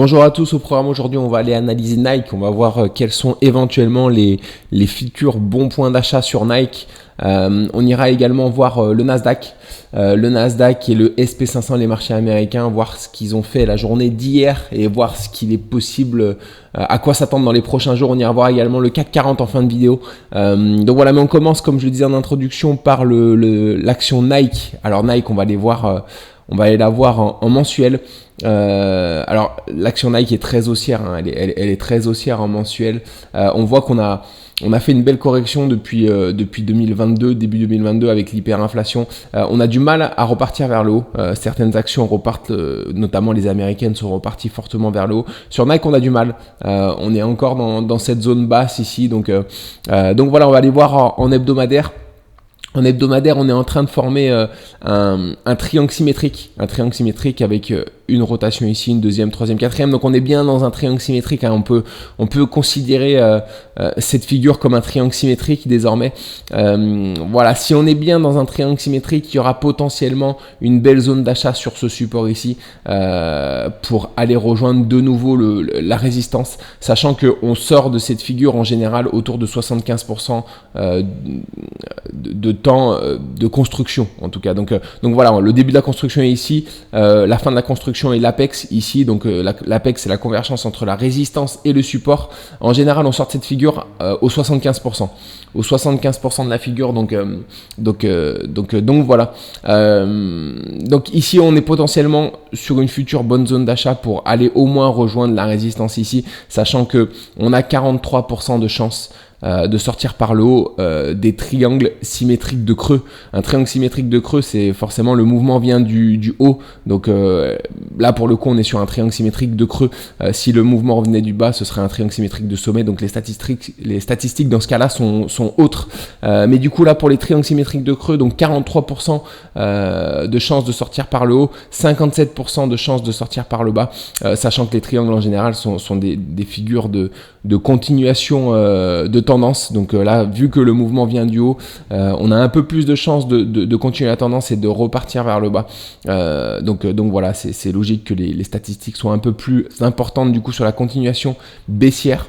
Bonjour à tous, au programme aujourd'hui on va aller analyser Nike, on va voir quels sont éventuellement les futurs bons points d'achat sur Nike. On ira également voir le Nasdaq et le SP500, les marchés américains, voir ce qu'ils ont fait la journée d'hier et voir ce qu'il est possible, à quoi s'attendre dans les prochains jours. On ira voir également le CAC 40 en fin de vidéo. Donc voilà, mais on commence comme je le disais en introduction par l'action Nike. Alors Nike, on va aller la voir en mensuel. Alors l'action Nike est très haussière, hein, elle est très haussière en mensuel. On voit qu'on a fait une belle correction depuis 2022, début 2022 avec l'hyperinflation. On a du mal à repartir vers le haut. Certaines actions repartent, notamment les américaines sont reparties fortement vers le haut. Sur Nike, on a du mal. On est encore dans cette zone basse ici. Donc voilà, on va aller voir en hebdomadaire. En hebdomadaire, on est en train de former un triangle symétrique. Un triangle symétrique avec une rotation ici, une deuxième, troisième, quatrième. Donc on est bien dans un triangle symétrique, hein. On peut considérer cette figure comme un triangle symétrique désormais. Voilà, si on est bien dans un triangle symétrique, il y aura potentiellement une belle zone d'achat sur ce support ici pour aller rejoindre de nouveau la résistance, sachant qu'on sort de cette figure en général autour de 75% de temps de construction en tout cas. Donc voilà, le début de la construction est ici, la fin de la construction est l'apex ici. Donc l'apex, c'est la convergence entre la résistance et le support. En général, on sort de cette figure au 75%. Au 75% de la figure. Donc voilà. Donc ici, on est potentiellement sur une future bonne zone d'achat pour aller au moins rejoindre la résistance ici, sachant que on a 43% de chance de sortir par le haut des triangles symétriques de creux. Un triangle symétrique de creux, c'est forcément le mouvement vient du haut. Donc là, pour le coup, on est sur un triangle symétrique de creux. Si le mouvement revenait du bas, ce serait un triangle symétrique de sommet. Donc les statistiques dans ce cas-là sont autres. Mais du coup, là, pour les triangles symétriques de creux, donc 43% de chances de sortir par le haut, 57% de chances de sortir par le bas, sachant que les triangles en général sont des figures de continuation de tendance. Donc là, vu que le mouvement vient du haut, on a un peu plus de chances de continuer la tendance et de repartir vers le bas. Donc voilà, c'est logique que les statistiques soient un peu plus importantes du coup sur la continuation baissière.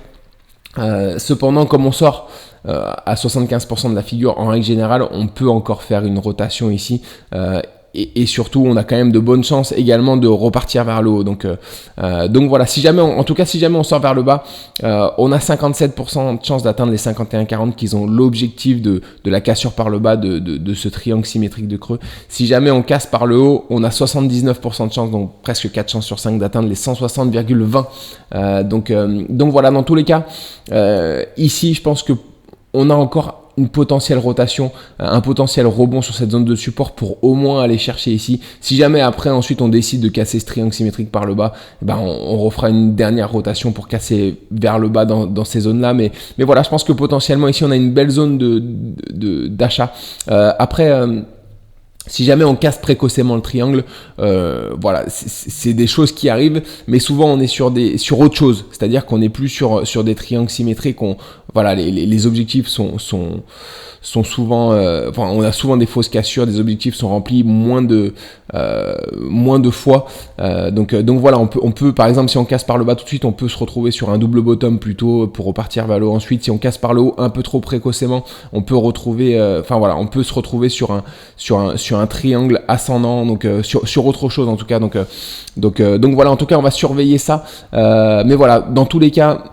Cependant, comme on sort à 75% de la figure, en règle générale, on peut encore faire une rotation ici. Et surtout, on a quand même de bonnes chances également de repartir vers le haut. Donc voilà, si jamais on sort vers le bas, on a 57% de chances d'atteindre les 51,40 qui ont l'objectif de la cassure par le bas de ce triangle symétrique de creux. Si jamais on casse par le haut, on a 79% de chances, donc presque 4 chances sur 5 d'atteindre les 160,20. Donc voilà, dans tous les cas, ici, je pense que on a encore une potentielle rotation, un potentiel rebond sur cette zone de support pour au moins aller chercher ici. Si jamais après ensuite on décide de casser ce triangle symétrique par le bas, on refera une dernière rotation pour casser vers le bas dans ces zones-là. Mais voilà, je pense que potentiellement ici on a une belle zone d'achat. Après, si jamais on casse précocement le triangle, voilà, c'est des choses qui arrivent, mais souvent on est sur autre chose, c'est-à-dire qu'on n'est plus sur des triangles symétriques. Voilà, les objectifs sont souvent, on a souvent des fausses cassures, des objectifs sont remplis moins de fois. Donc voilà, on peut par exemple, si on casse par le bas tout de suite, on peut se retrouver sur un double bottom plutôt pour repartir vers le haut. Ensuite, si on casse par le haut un peu trop précocement, on peut on peut se retrouver sur un triangle ascendant, donc sur autre chose en tout cas. Donc voilà, en tout cas, on va surveiller ça. Mais voilà, dans tous les cas,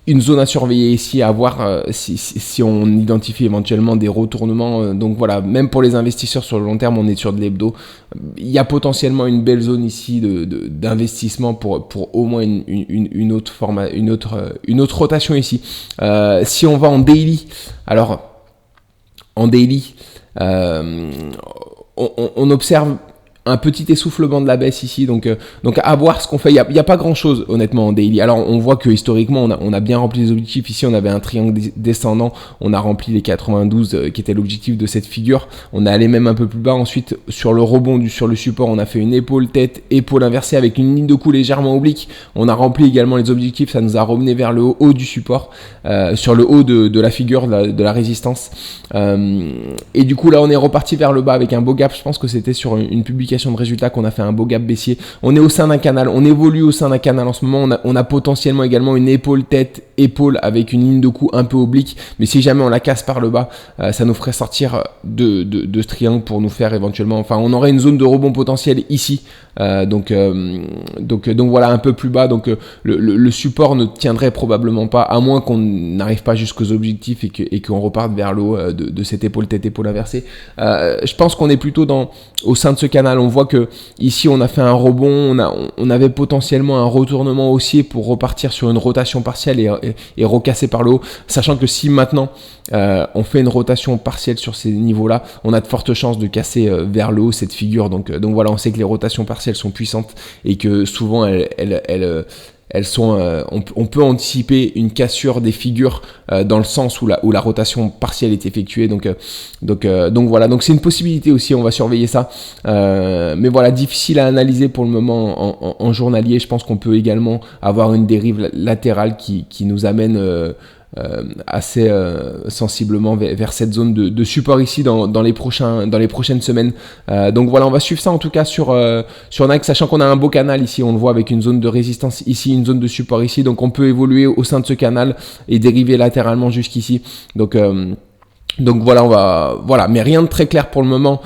une zone à surveiller ici, à voir si on identifie éventuellement des retournements. Donc voilà, même pour les investisseurs sur le long terme, on est sur de l'hebdo. Il y a potentiellement une belle zone ici d'investissement pour au moins une autre rotation ici. Si on va en daily, alors en daily, on observe un petit essoufflement de la baisse ici, donc à voir ce qu'on fait. Il y a pas grand chose honnêtement en daily. Alors on voit que historiquement on a bien rempli les objectifs. Ici on avait un triangle descendant, on a rempli les 92 qui était l'objectif de cette figure. On est allé même un peu plus bas. Ensuite sur le rebond sur le support, on a fait une épaule inversée avec une ligne de coup légèrement oblique. On a rempli également les objectifs, ça nous a ramené vers le haut du support, sur le haut de la figure de la résistance. Et du coup là on est reparti vers le bas avec un beau gap. Je pense que c'était sur une publication consolidation de résultats, qu'on a fait un beau gap baissier. On est au sein d'un canal, on évolue au sein d'un canal en ce moment. On a potentiellement également une épaule avec une ligne de coup un peu oblique, mais si jamais on la casse par le bas, ça nous ferait sortir de ce triangle pour nous faire éventuellement, enfin on aurait une zone de rebond potentiel ici, donc voilà, un peu plus bas, donc le support ne tiendrait probablement pas, à moins qu'on n'arrive pas jusqu'aux objectifs et qu'on reparte vers le haut de cette épaule inversée. Je pense qu'on est plutôt au sein de ce canal. On voit que ici on a fait un rebond, on avait potentiellement un retournement haussier pour repartir sur une rotation partielle et recasser par le haut, sachant que si maintenant on fait une rotation partielle sur ces niveaux-là, on a de fortes chances de casser vers le haut cette figure. Donc voilà, on sait que les rotations partielles sont puissantes et que souvent elles sont, on peut anticiper une cassure des figures dans le sens où la rotation partielle est effectuée. Donc voilà, donc c'est une possibilité aussi, on va surveiller ça. Mais voilà, difficile à analyser pour le moment en journalier. Je pense qu'on peut également avoir une dérive latérale qui nous amène assez sensiblement vers cette zone de support ici dans les prochaines semaines. Donc voilà, on va suivre ça en tout cas sur Nike, sachant qu'on a un beau canal ici, on le voit avec une zone de résistance ici, une zone de support ici, donc on peut évoluer au sein de ce canal et dériver latéralement jusqu'ici. Donc voilà, mais rien de très clair pour le moment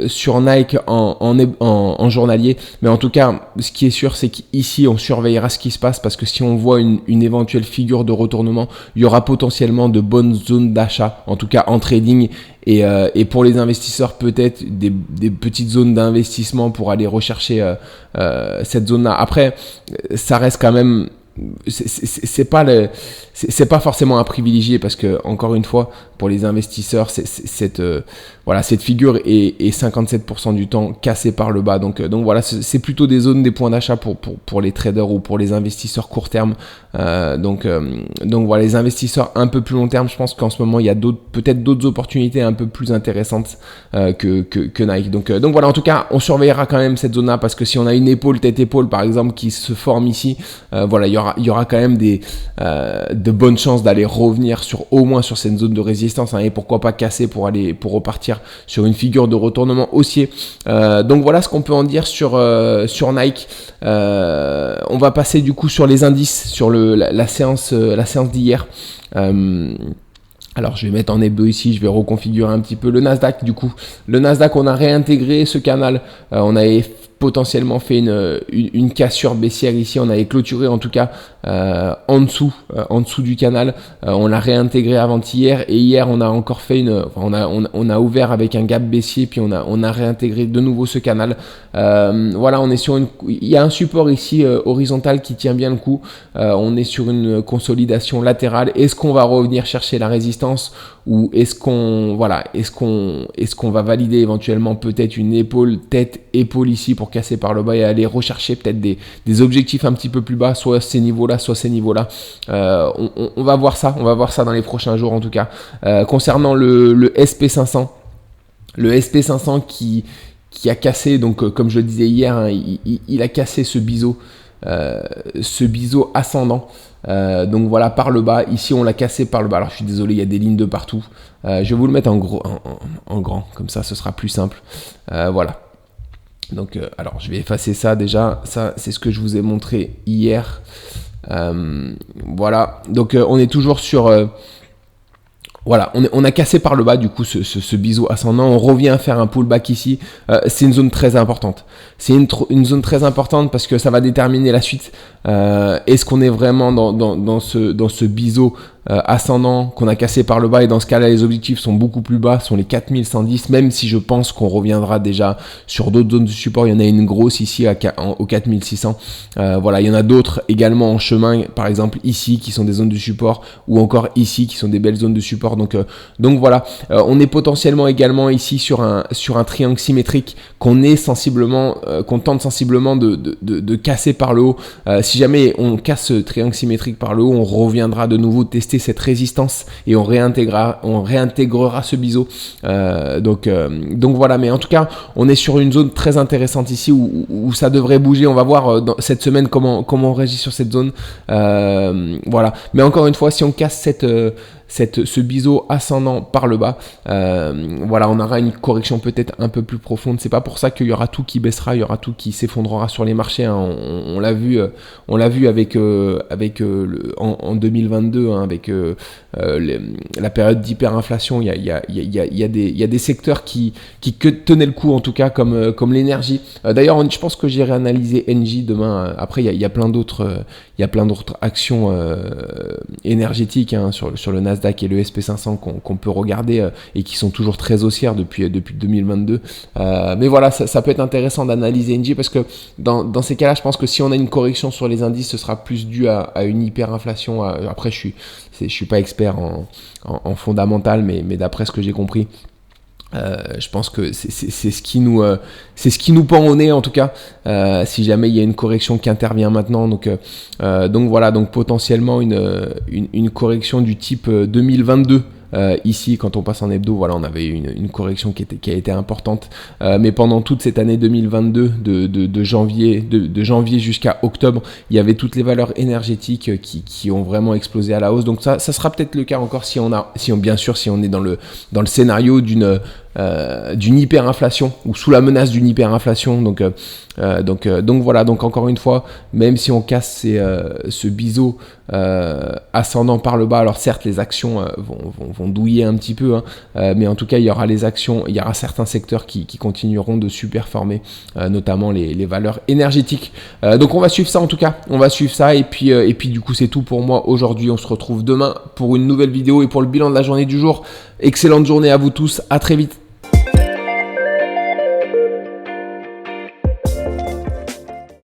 sur Nike en journalier. Mais en tout cas, ce qui est sûr, c'est qu'ici, on surveillera ce qui se passe, parce que si on voit une éventuelle figure de retournement, il y aura potentiellement de bonnes zones d'achat, en tout cas en trading. Et pour les investisseurs, peut-être des petites zones d'investissement pour aller rechercher cette zone-là. Après, ça reste quand même... c'est pas forcément à privilégier, parce que encore une fois, pour les investisseurs, cette figure est 57% du temps cassée par le bas. Donc voilà, c'est plutôt des zones, des points d'achat pour les traders ou pour les investisseurs court terme. Donc voilà, les investisseurs un peu plus long terme, je pense qu'en ce moment il y a peut-être d'autres opportunités un peu plus intéressantes que Nike. Donc voilà, en tout cas, on surveillera quand même cette zone-là, parce que si on a une tête-épaule par exemple qui se forme ici, voilà, il y aura quand même de bonnes chances d'aller revenir au moins sur cette zone de résistance, hein, et pourquoi pas casser pour repartir sur une figure de retournement haussier. Donc voilà ce qu'on peut en dire sur Nike. On va passer du coup sur les indices, sur la séance d'hier. Alors je vais mettre en hebdo ici, je vais reconfigurer un petit peu le Nasdaq. Du coup, le Nasdaq, on a réintégré ce canal, on avait potentiellement fait une cassure baissière ici, on avait clôturé en tout cas en dessous du canal, on l'a réintégré avant-hier, et hier on a encore fait on a ouvert avec un gap baissier, puis on a réintégré de nouveau ce canal. Voilà, on est sur il y a un support ici horizontal qui tient bien le coup, on est sur une consolidation latérale. Est-ce qu'on va revenir chercher la résistance, ou est-ce qu'on va valider éventuellement peut-être une épaule ici pour casser par le bas et aller rechercher peut-être des objectifs un petit peu plus bas, soit ces niveaux-là, soit ces niveaux-là. On va voir ça dans les prochains jours en tout cas. Concernant le SP500, qui a cassé, donc comme je le disais hier, hein, il a cassé ce biseau ascendant. Donc voilà, par le bas. Ici on l'a cassé par le bas. Alors je suis désolé, il y a des lignes de partout. Je vais vous le mettre en grand, comme ça ce sera plus simple. Voilà. Donc alors je vais effacer ça déjà. Ça c'est ce que je vous ai montré hier. Voilà. Donc on est toujours sur... Voilà, on a cassé par le bas du coup ce biseau ascendant, on revient à faire un pullback ici, c'est une zone très importante. C'est une zone très importante parce que ça va déterminer la suite. Est-ce qu'on est vraiment dans ce biseau ascendant qu'on a cassé par le bas, et dans ce cas-là les objectifs sont beaucoup plus bas, sont les 4110, même si je pense qu'on reviendra déjà sur d'autres zones de support. Il y en a une grosse ici au 4600, voilà, il y en a d'autres également en chemin, par exemple ici qui sont des zones de support, ou encore ici qui sont des belles zones de support. Donc voilà, on est potentiellement également ici sur un triangle symétrique qu'on tente sensiblement de casser par le haut. Si jamais on casse ce triangle symétrique par le haut, on reviendra de nouveau tester cette résistance et on réintégrera ce biseau. Donc voilà, mais en tout cas on est sur une zone très intéressante ici où ça devrait bouger. On va voir cette semaine comment on réagit sur cette zone. Voilà, mais encore une fois, si on casse ce biseau biseau ascendant par le bas. Voilà, on aura une correction peut-être un peu plus profonde. C'est pas pour ça qu'il y aura tout qui baissera, il y aura tout qui s'effondrera sur les marchés. Hein. On l'a vu avec en 2022 hein, avec la période d'hyperinflation. Il y a des secteurs qui tenaient le coup en tout cas comme l'énergie. D'ailleurs, je pense que j'irai analyser Engie demain. Après, il y a plein d'autres actions énergétiques hein, sur le Nasdaq et le SP500 qu'on peut regarder et qui sont toujours très haussières depuis 2022. Mais voilà, ça peut être intéressant d'analyser Engie parce que dans ces cas-là, je pense que si on a une correction sur les indices, ce sera plus dû à une hyperinflation. Après, je suis pas expert en fondamental, mais d'après ce que j'ai compris, je pense que c'est ce qui nous pend au nez en tout cas si jamais il y a une correction qui intervient maintenant. Donc voilà, donc potentiellement une correction du type 2022. Ici, quand on passe en hebdo, voilà, on avait une correction qui a été importante, mais pendant toute cette année 2022, de janvier jusqu'à octobre, il y avait toutes les valeurs énergétiques qui ont vraiment explosé à la hausse. Donc ça sera peut-être le cas encore si on est dans le scénario d'une hyperinflation ou sous la menace d'une hyperinflation. Donc voilà, donc encore une fois, même si on casse ce biseau ascendant par le bas, alors certes les actions vont douiller un petit peu, hein, mais en tout cas il y aura certains secteurs qui continueront de surperformer, notamment les valeurs énergétiques. Donc on va suivre ça en tout cas, et puis du coup c'est tout pour moi aujourd'hui. On se retrouve demain pour une nouvelle vidéo et pour le bilan de la journée du jour. Excellente journée à vous tous, à très vite.